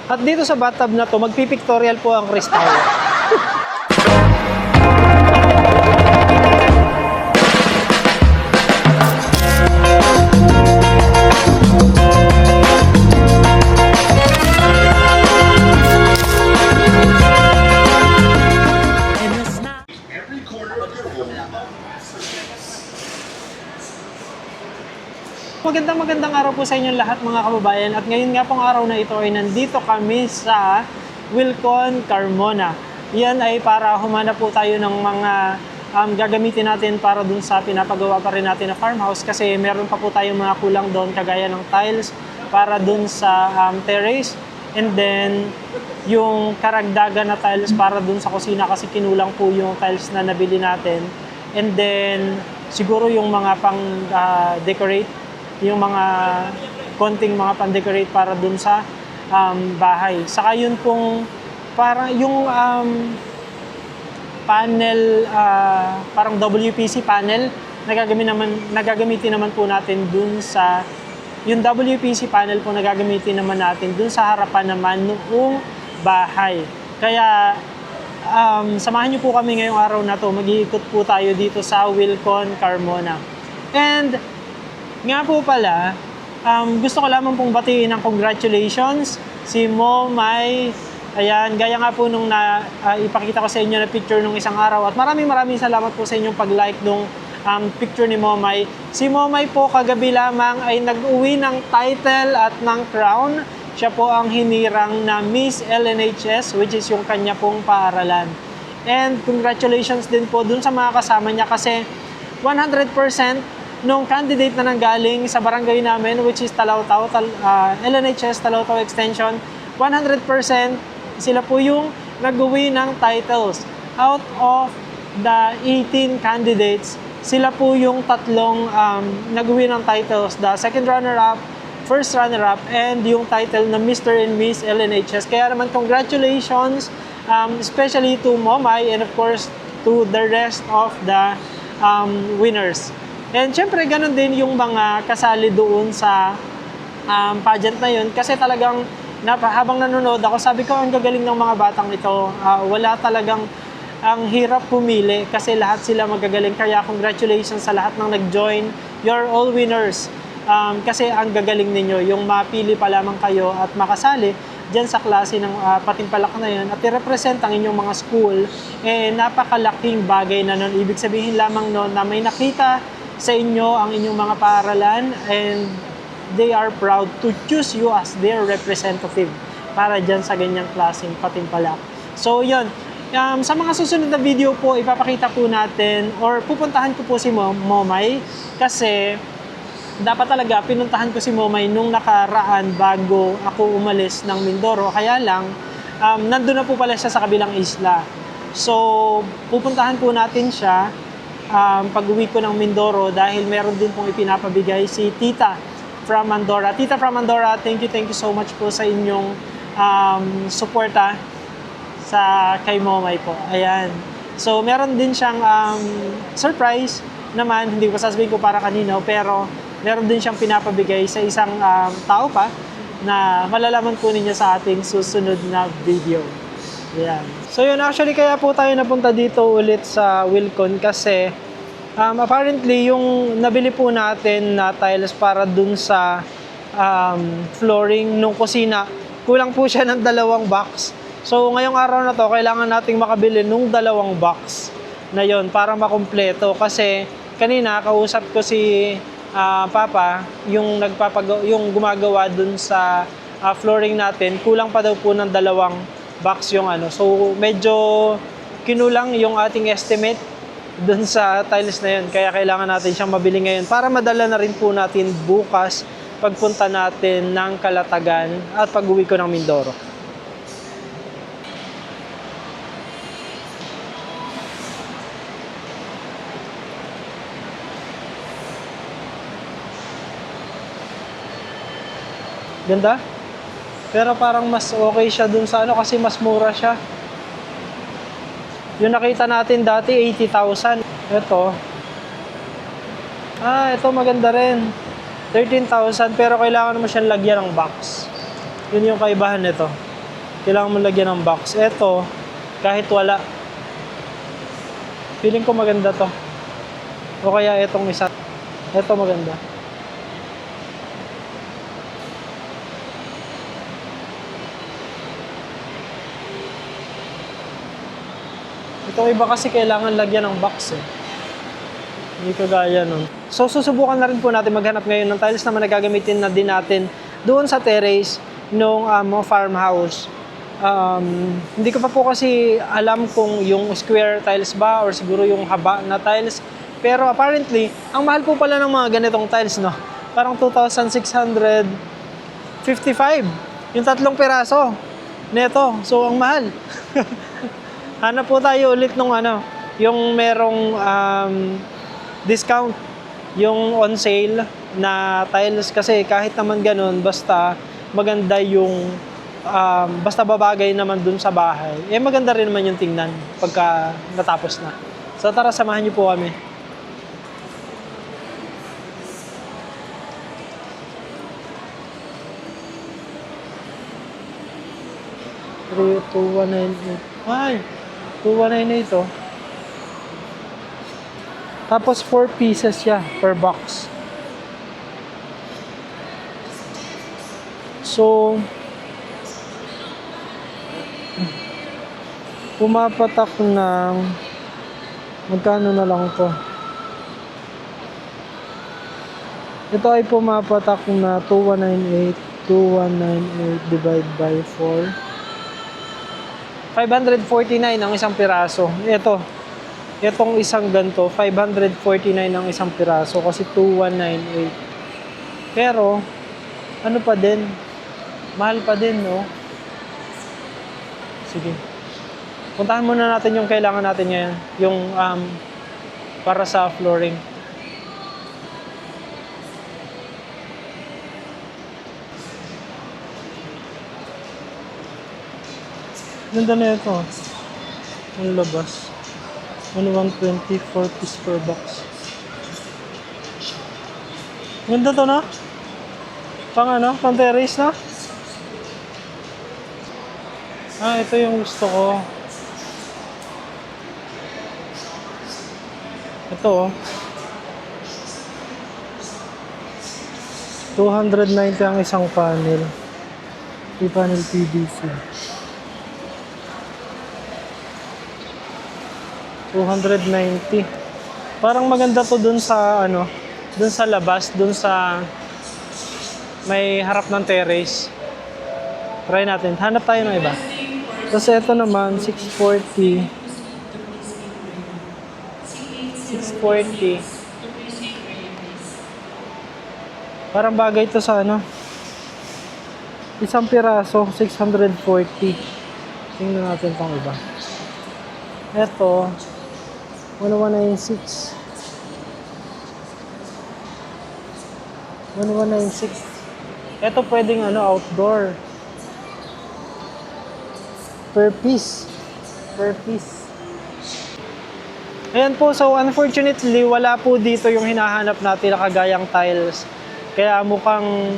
At dito sa bathtub na to, magpipictorial po ang Crystal. Magandang araw po sa inyong lahat mga kababayan, at ngayon nga pong araw na ito ay nandito kami sa Wilcon, Carmona. Yan ay para humanap po tayo ng mga gagamitin natin para dun sa pinapagawa pa rin natin na farmhouse, kasi meron pa po tayong mga kulang doon kagaya ng tiles para dun sa terrace, and then yung karagdagan na tiles para dun sa kusina kasi kinulang po yung tiles na nabili natin, and then siguro yung mga pang decorate, yung mga konting mga pan-decorate para dun sa bahay. Saka yun pong parang yung panel, parang WPC panel nagagamitin naman po natin dun sa yung WPC panel po nagagamitin naman natin dun sa harapan naman noong bahay. Kaya samahan niyo po kami ngayong araw na to. Mag-iikot po tayo dito sa Wilcon, Carmona. And nga po pala, gusto ko lamang pong batiin ng congratulations si Momay. Ayan, gaya nga po nung ipakita ko sa inyo na picture nung isang araw. At maraming salamat po sa inyong pag-like nung picture ni Momay. Si Momay po kagabi lamang ay nag-uwi ng title at ng crown. Siya po ang hinirang na Miss LNHS, which is yung kanya pong paaralan. And congratulations din po dun sa mga kasama niya, kasi 100% nung candidate na nanggaling sa barangay namin, which is Talautaw, LNHS Talautaw Extension, 100% sila po yung nag-uwi ng titles. Out of the 18 candidates, sila po yung tatlong nag-uwi ng titles. The second runner-up, first runner-up, and yung title na Mr. and Miss LNHS. Kaya naman congratulations, especially to Momay and of course to the rest of the winners. And syempre, ganun din yung mga kasali doon sa pageant na yun. Kasi talagang, habang nanonood ako, sabi ko, ang gagaling ng mga batang ito. Wala talagang, ang hirap pumili kasi lahat sila magagaling. Kaya congratulations sa lahat ng nag-join. You're all winners. Kasi ang gagaling ninyo, yung mapili pa lamang kayo at makasali dyan sa klase ng patimpalak na yun at i-represent ang inyong mga school, napakalaking bagay na nun. Ibig sabihin lamang nun na may nakita sa inyo ang inyong mga paaralan, and they are proud to choose you as their representative para dyan sa ganyang klaseng patimpalak. So yun, sa mga susunod na video po, ipapakita po natin or pupuntahan ko po si Momay, kasi dapat talaga pinuntahan ko si Momay nung nakaraan bago ako umalis ng Mindoro. Kaya lang, nandun na po pala siya sa kabilang isla. So pupuntahan po natin siya pag-uwi ko ng Mindoro, dahil meron din pong ipinapabigay si Tita from Mandora. Tita from Mandora, thank you so much po sa inyong suporta sa kay Momay po. Ayan. So meron din siyang surprise naman, hindi ko sasabihin ko para kanino, pero meron din siyang pinapabigay sa isang tao pa na malalaman po ninyo sa ating susunod na video. Ayan. So yun, actually kaya po tayo napunta dito ulit sa Wilcon, kasi apparently yung nabili po natin na tiles para dun sa flooring nung kusina, kulang po siya ng 2 box. So ngayong araw na to, kailangan nating makabili nung 2 box na yon para makumpleto, kasi kanina kausap ko si Papa, yung gumagawa dun sa flooring natin, kulang pa daw po ng 2 box yung ano. So medyo kinulang yung ating estimate dun sa tiles na yun, kaya kailangan natin siyang mabili ngayon para madala na rin po natin bukas pagpunta natin ng Calatagan at pag-uwi ko ng Mindoro. Ganda? Pero parang mas okay siya dun sa ano, kasi mas mura siya. Yung nakita natin dati, 80,000. Ito. Ito maganda rin. 13,000, pero kailangan mo siyang lagyan ng box. Yun yung kaibahan nito. kailangan mo lagyan ng box. Ito, kahit wala. Feeling ko maganda to. O kaya itong isa. Ito maganda. Itong iba kasi kailangan lagyan ng box eh. Hindi kagaya nun. So, susubukan na rin po natin maghanap ngayon ng tiles na nagagamitin na din natin doon sa terrace nung farmhouse. Hindi ko pa po kasi alam kung yung square tiles ba or siguro yung haba na tiles. Pero apparently, ang mahal po pala ng mga ganitong tiles, no? Parang 2,655. Yung 3 piraso. Neto. So, ang mahal. Hanap po tayo ulit nung yung merong discount, yung on sale na tiles kasi kahit naman ganun, basta maganda yung basta babagay naman dun sa bahay, maganda rin naman yung tingnan pagka natapos na. So tara, samahan niyo po kami. Ay, 2198 to. Tapos 4 pieces siya per box. So, pumapatak ng magkano na lang to. Ito ay pumapatak na 2198 divide by 4. 549 ang isang piraso. Itong isang ganito, 549 ang isang piraso kasi 2198. Pero, ano pa din? Mahal pa din, no? Sige. Puntahan muna natin yung kailangan natin ngayon. Yung para sa flooring. Ganda na ito. Ang labas. 120, 4 piece per box. Ganda to, no? Pang terrace, no? Ito yung gusto ko. Ito, oh. 290 ang isang panel. 3 panel PVC. 290. Parang maganda to dun sa dun sa labas, dun sa may harap ng terrace. Try natin. Hanap tayo ng iba. Tapos ito naman 640. 640. Parang bagay to sa isang piraso, 640. Tingnan natin tong iba. Ito 1196. 1196. Ito pwedeng outdoor. Per piece. Per piece. Ayan po, so unfortunately, wala po dito yung hinahanap natin na kagayang tiles. Kaya mukhang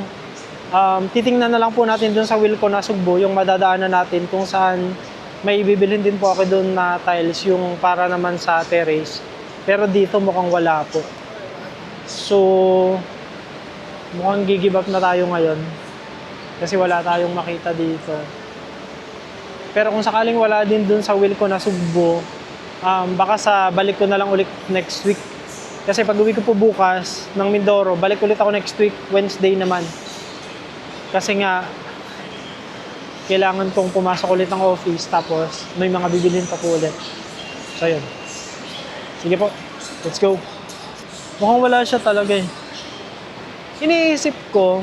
titingnan na lang po natin dun sa Wilco na Sugbo, yung madadaanan natin kung saan may bibilhin din po ako doon na tiles, yung para naman sa terrace. Pero dito mukhang wala po. So, mukhang gi-give up na tayo ngayon. Kasi wala tayong makita dito. Pero kung sakaling wala din doon sa Wilco na Sugbo, baka balik ko na lang ulit next week. Kasi pag uwi ko po bukas ng Mindoro, balik ulit ako next week, Wednesday naman. Kasi nga, kailangan kong pumasok ulit ng office, tapos may mga bibilhin pa po ulit. So, yun. Sige po, let's go. Mukhang wala siya talaga eh. Iniisip ko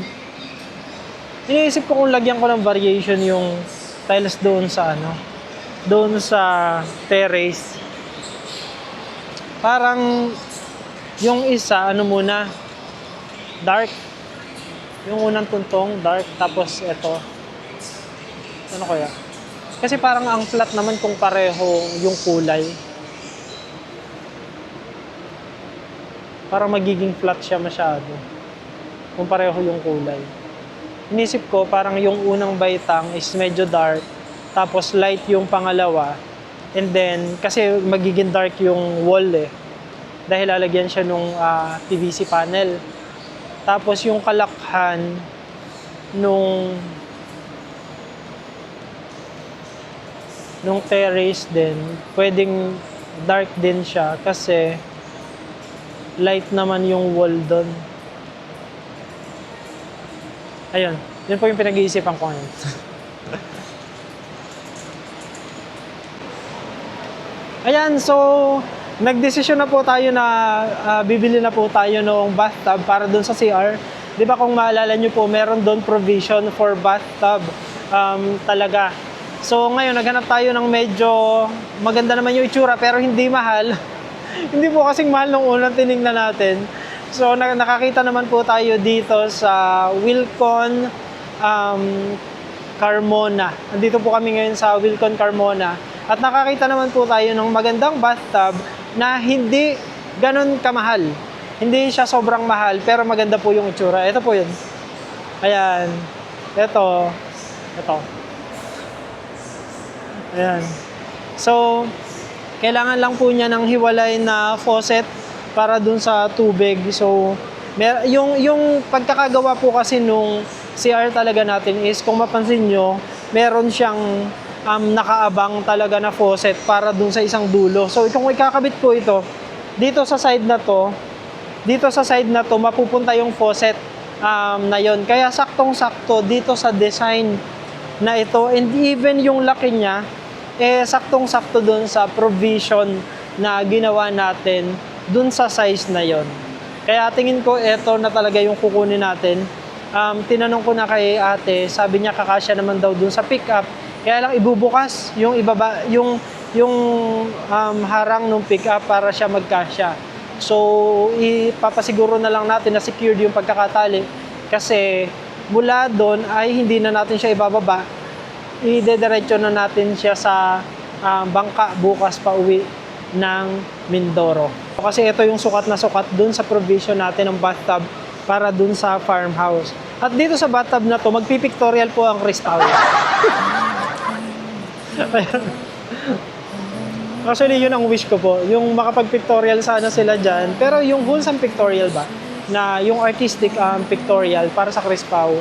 kung lagyan ko ng variation yung tiles doon sa doon sa terrace. Parang yung isa, muna, dark. Yung unang tuntong, dark, tapos ito. Ano kaya? Kasi parang ang flat naman kung pareho yung kulay. Parang magiging flat siya masyado kung pareho yung kulay. Inisip ko parang yung unang baitang is medyo dark, tapos light yung pangalawa, and then, kasi magiging dark yung wall eh, dahil lalagyan siya nung PVC panel. Tapos yung kalakhan nung terrace din, pwedeng dark din siya kasi light naman yung wall doon. Ayun, yun po yung pinag-iisipan ko ngayon. Ayan, so nagdesisyon na po tayo na bibili na po tayo ng bathtub para doon sa CR. Di ba kung maalala nyo po, meron doon provision for bathtub talaga. So ngayon, naghanap tayo ng medyo maganda naman yung itsura pero hindi mahal. Hindi po kasing mahal nung unang tinignan natin. So nakakita naman po tayo dito sa Wilcon Carmona. Nandito po kami ngayon sa Wilcon Carmona. At nakakita naman po tayo ng magandang bathtub na hindi ganun kamahal. Hindi siya sobrang mahal, pero maganda po yung itsura. Ito po yun. Ayan. Ito. Ayan. So, kailangan lang po niya ng hiwalay na faucet para dun sa tubig. So, yung pagkakagawa po kasi nung CR talaga natin is, kung mapansin nyo, meron siyang nakaabang talaga na faucet para dun sa isang dulo. So kung ikakabit po ito, dito sa side na to, mapupunta yung faucet na yon. Kaya saktong-sakto dito sa design na ito, and even yung laki niya, saktong-sakto dun sa provision na ginawa natin dun sa size na yon. Kaya tingin ko ito na talaga yung kukunin natin. Tinanong ko na kay ate, sabi niya kakasya naman daw dun sa pickup. Kaya lang ibubukas yung ibaba, yung harang ng pickup para siya magkasya. So ipapasiguro na lang natin na secured yung pagkakatali, kasi mula doon ay hindi na natin siya ibababa. Idediretso na natin siya sa bangka bukas pa uwi ng Mindoro. Kasi ito yung sukat na sukat doon sa provision natin ng bathtub para doon sa farmhouse. At dito sa bathtub na to, magpipictorial po ang Crystal. Actually, yun ang wish ko po. Yung makapag-pictorial sana sila dyan. Pero yung wholesome pictorial ba? Na yung artistic pictorial para sa Chris Pao.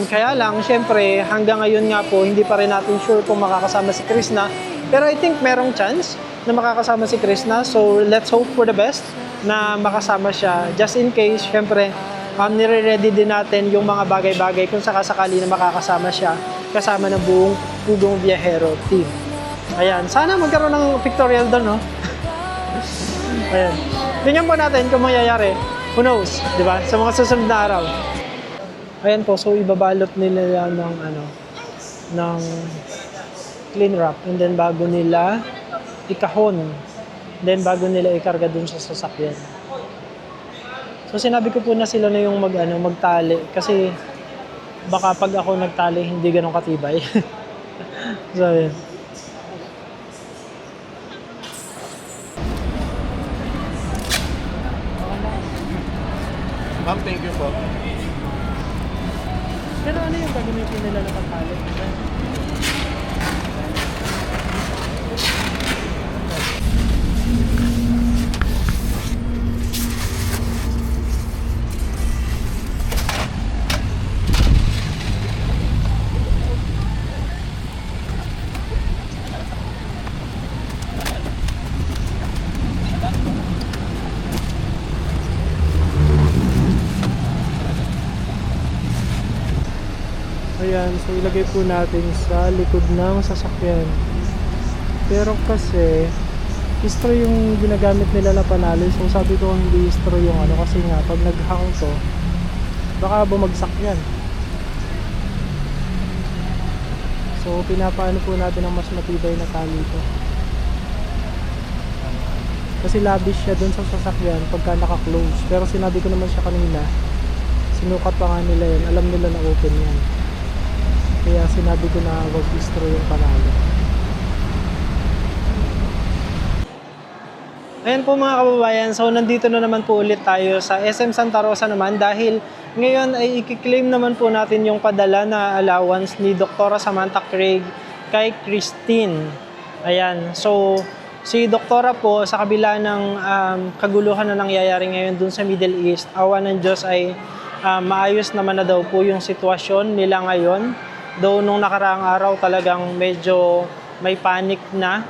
Kaya lang, syempre, hanggang ngayon nga po, hindi pa rin natin sure kung makakasama si Krishna. Pero I think merong chance na makakasama si Krishna. So, let's hope for the best na makasama siya. Just in case, syempre, nire-ready din natin yung mga bagay-bagay kung sakasakali na makakasama siya kasama ng buong Pugong Viajero team. Ayan, sana magkaroon ng pictorial doon, no? Ayan. Tingnan po natin kung mangyayari. Who knows, di ba? Sa mga susunod na araw. Ayan po, so ibabalot nila ng clean wrap, and then bago nila ikahon, then bago nila ikarga dun sa sasakyan. So sinabi ko po na sila na yung magtali, kasi baka pag ako nagtali hindi ganun katibay. So yun. Ma'am, thank you po. Pero ano yung gagamitin nila na pagtali? Ayan, so ilagay po natin sa likod ng sasakyan. Pero kasi istro yung ginagamit nila na panalo, so sabi ko hindi istro yung kasi nga pag naghang to baka bumagsak yan. So pinapaano po natin ng mas matibay na tali ito, kasi labish siya dun sa sasakyan pagka naka-close. Pero sinabi ko naman siya kanina, sinukat pa nga nila yun, alam nila na open yan. Kaya sinabi ko na wag istro yung panalo. Ayan po mga kababayan, so nandito na naman po ulit tayo sa SM Santa Rosa naman, dahil ngayon ay i-claim naman po natin yung padala na allowance ni Dr. Samantha Craig kay Christine. Ayan, so si doktora po sa kabila ng kaguluhan na nangyayari ngayon dun sa Middle East, awa ng Diyos ay maayos naman na daw po yung sitwasyon nila ngayon. Though nung nakaraang araw talagang medyo may panic na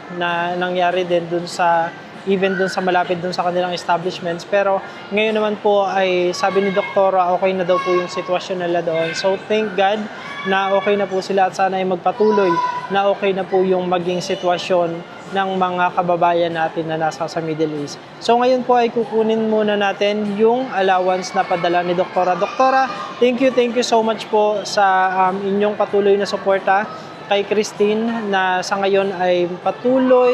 nangyari din dun sa even dun sa malapit dun sa kanilang establishments. Pero ngayon naman po ay sabi ni doktora okay na daw po yung sitwasyon nila doon. So thank God na okay na po sila at sana ay magpatuloy na okay na po yung maging sitwasyon ng mga kababayan natin na nasa sa Middle East. So ngayon po ay kukunin muna natin yung allowance na padala ni Doktora. Doktora, thank you so much po sa inyong patuloy na suporta kay Christine na sa ngayon ay patuloy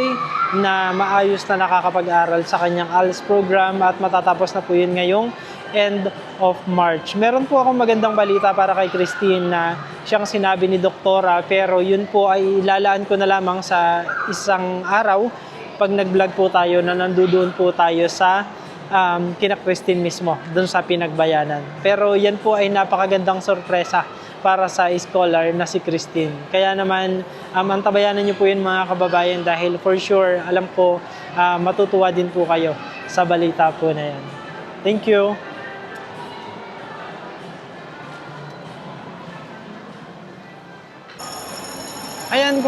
na maayos na nakakapag-aral sa kanyang ALS program at matatapos na po yun ngayong end of March. Meron po akong magandang balita para kay Christine na siyang sinabi ni Doktora pero yun po ay ilalaan ko na lamang sa isang araw pag nag-vlog po tayo na nandoon po tayo sa kina Christine mismo, dun sa Pinagbayanan. Pero yan po ay napakagandang sorpresa para sa scholar na si Christine. Kaya naman, antabayanan niyo po yun mga kababayan dahil for sure, alam ko, matutuwa din po kayo sa balita po na yan. Thank you. Ayan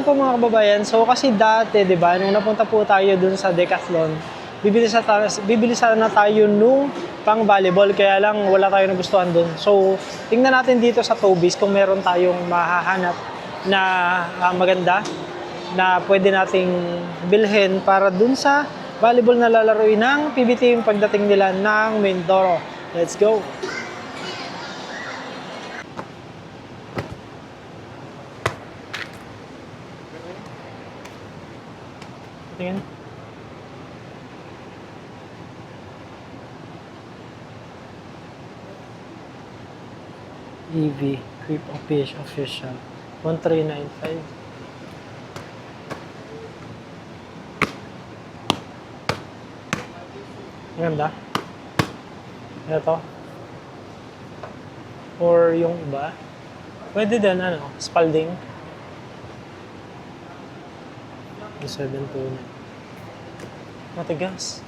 po mga kababayan. So kasi dati, 'di ba, nung napunta po tayo dun sa Decathlon, bibili sana tayo nung pang volleyball kaya lang wala tayong nagustuhan dun. So tingnan natin dito sa Tobies kung meron tayong mahahanap na maganda na pwede nating bilhin para dun sa volleyball na lalaroin ng PB team pagdating nila ng Mindoro. Let's go! Tingin. EV, Creep Official, 1395. Maganda. Ito. Or yung iba. Pwede din, Spalding. 729. Matigas.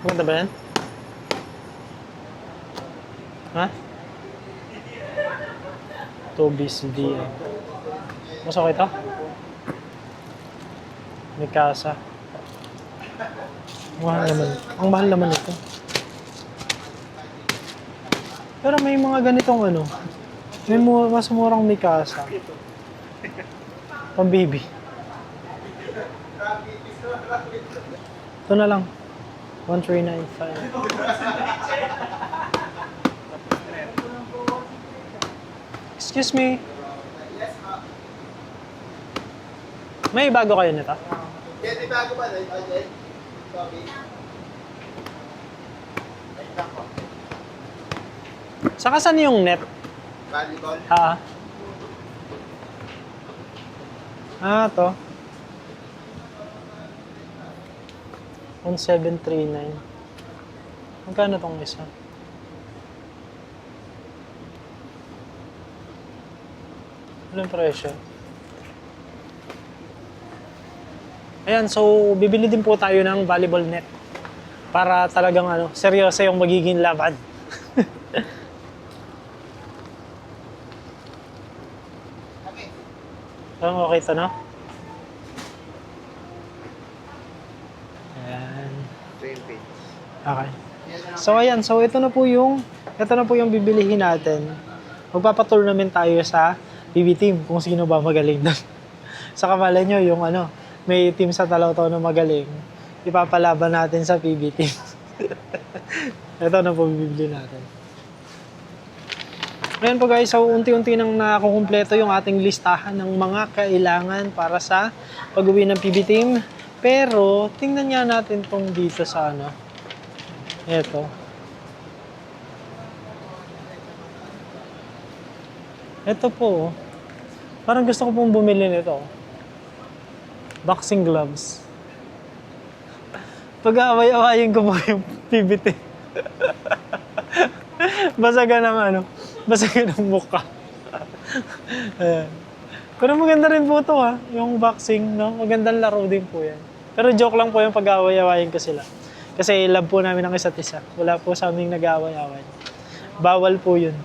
Maganda ba yan? Ha? Tobies DM. Mas okay ito? May kasa. Ang mahal naman ito. Pero may mga ganitong may mas murang Mikasa. Pang baby. Ito na lang. 1395. Excuse me. May bago kayo nito? May bago ba? Saka saan yung net? Volleyball. To. 1739. Magkano tong isa? Anong presyo? Ayan, so bibili din po tayo ng volleyball net para talagang seryoso yung magiging laban. Okay ito, no? Ayan. Okay. So ayan, so ito na po yung bibilihin natin. Magpapa-tournament tayo sa PB team kung sino ba magaling doon. Sa kamala nyo, yung may team sa Talaw-Taw na magaling, ipapalaban natin sa PB team. Ito na po bibili natin. Ayan po guys, so unti-unti nang nakukumpleto yung ating listahan ng mga kailangan para sa pag-uwi ng PB team. Pero, tingnan nga natin tong dito sa Ito. Ito po. Parang gusto ko pong bumili nito. Boxing gloves. Pag-aaway-awayin ko po yung PBT. Basagan ng ano, basagan ng mukha. Ayan. Pero maganda rin po ito ha, yung boxing, no? Magandang laro din po yan. Pero joke lang po yung pag-aaway-awayin ko sila. Kasi love po namin ang isa't isa. Wala po sa aming nag-aaway-away. Bawal po yun.